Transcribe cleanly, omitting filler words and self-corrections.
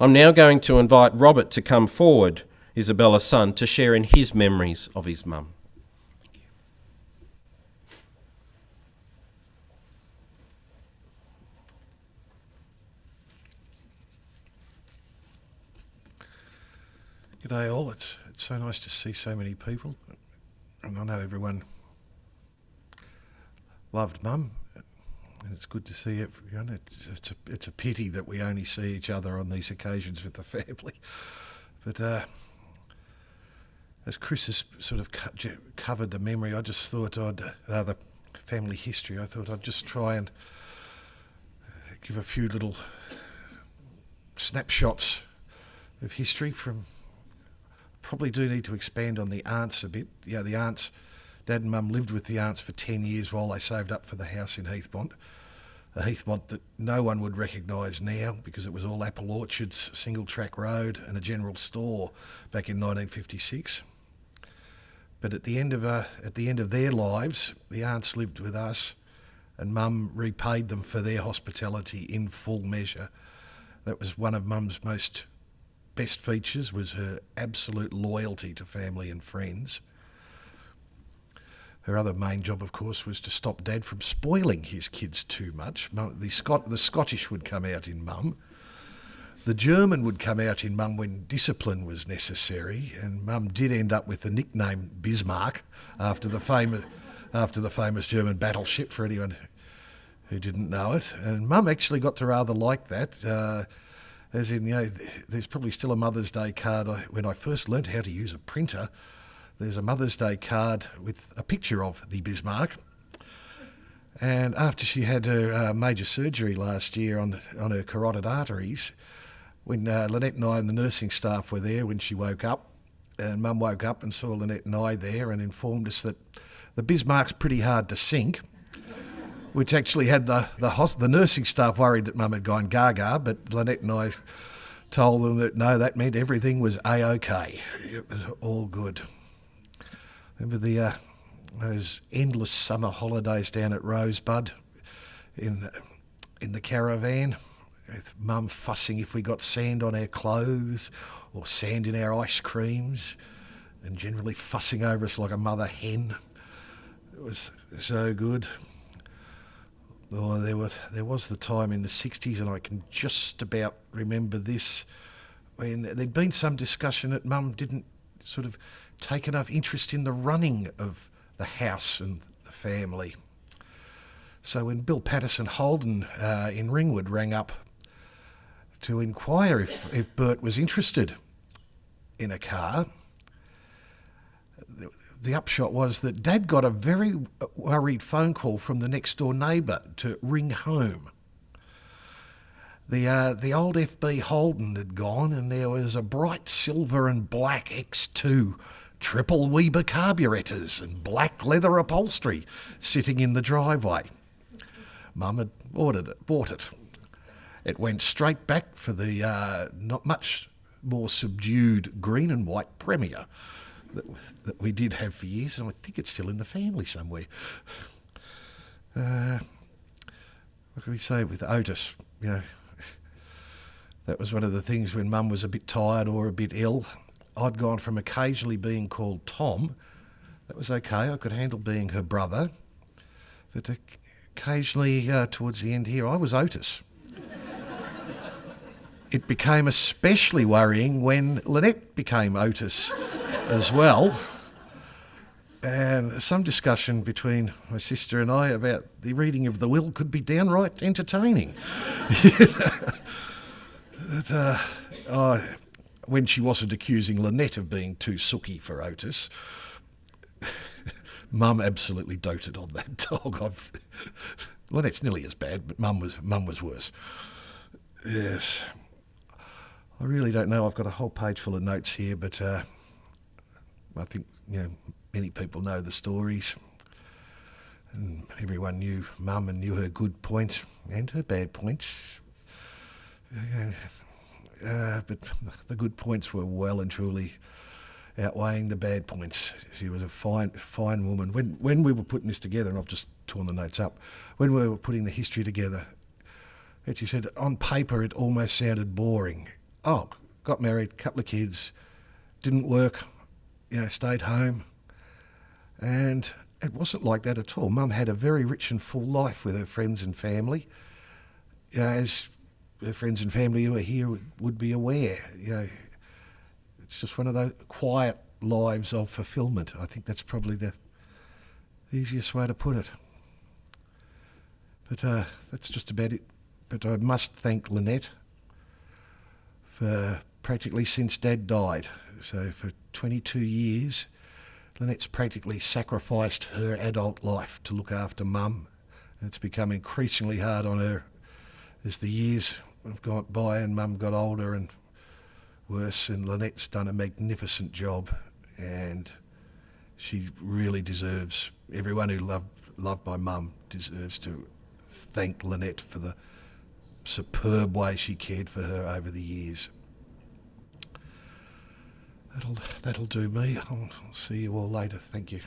I'm now going to invite Robert to come forward, Isabella's son, to share in his memories of his mum. G'day all, it's so nice to see so many people, and I know everyone loved Mum, and it's good to see everyone. It's a pity that we only see each other on these occasions with the family, but as Chris has sort of covered the memory, I just thought the family history, I thought I'd just try and give a few little snapshots of history from. Probably do need to expand on the aunts a bit. You know, the aunts, Dad and Mum lived with the aunts for 10 years while they saved up for the house in Heathmont. A Heathmont that no one would recognise now because it was all apple orchards, single track road and a general store back in 1956. But at the end of their lives, the aunts lived with us and Mum repaid them for their hospitality in full measure. That was one of Mum's best features, was her absolute loyalty to family and friends. Her other main job, of course, was to stop Dad from spoiling his kids too much. The Scottish would come out in Mum. The German would come out in Mum when discipline was necessary, and Mum did end up with the nickname Bismarck after the famous German battleship, for anyone who didn't know it. And Mum actually got to rather like that. As in, you know, there's probably still a Mother's Day card. When I first learnt how to use a printer, there's a Mother's Day card with a picture of the Bismarck. And after she had her major surgery last year on her carotid arteries, when Lynette and I and the nursing staff were there when she woke up, and Mum woke up and saw Lynette and I there and informed us that the Bismarck's pretty hard to sink, which actually had the nursing staff worried that Mum had gone gaga, but Lynette and I told them that no, that meant everything was A-OK. It was all good. Remember those endless summer holidays down at Rosebud in the caravan, with Mum fussing if we got sand on our clothes or sand in our ice creams, and generally fussing over us like a mother hen. It was so good. Oh, there was the time in the 60s, and I can just about remember this, when there'd been some discussion that Mum didn't sort of take enough interest in the running of the house and the family. So when Bill Patterson Holden in Ringwood rang up to inquire if Bert was interested in a car, the upshot was that Dad got a very worried phone call from the next door neighbour to ring home. The old FB Holden had gone, and there was a bright silver and black X2 triple Weber carburettors and black leather upholstery sitting in the driveway. Mum had bought it. It went straight back for the not much more subdued green and white Premier that we did have for years, and I think it's still in the family somewhere. What can we say with Otis? You know, that was one of the things when Mum was a bit tired or a bit ill. I'd gone from occasionally being called Tom. That was okay, I could handle being her brother. But occasionally, towards the end here, I was Otis. It became especially worrying when Lynette became Otis as well. And some discussion between my sister and I about the reading of the will could be downright entertaining. When she wasn't accusing Lynette of being too sooky for Otis, Mum absolutely doted on that dog. Lynette's nearly as bad, but Mum was worse. Yes. I really don't know. I've got a whole page full of notes here, but I think many people know the stories, and everyone knew Mum and knew her good point and her bad points. But the good points were well and truly outweighing the bad points. She was a fine woman. When we were putting this together, and I've just torn the notes up, when we were putting the history together, and she said, on paper it almost sounded boring. Oh, got married, couple of kids, didn't work, stayed home. And it wasn't like that at all. Mum had a very rich and full life with her friends and family, as her friends and family who are here would be aware. It's just one of those quiet lives of fulfilment. I think that's probably the easiest way to put it. But that's just about it. But I must thank Lynette for practically since Dad died. So for 22 years, Lynette's practically sacrificed her adult life to look after Mum. And it's become increasingly hard on her as the years have gone by and Mum got older and worse. And Lynette's done a magnificent job, and she really deserves, everyone who loved my Mum deserves to thank Lynette for the superb way she cared for her over the years. That'll do me. I'll see you all later. Thank you.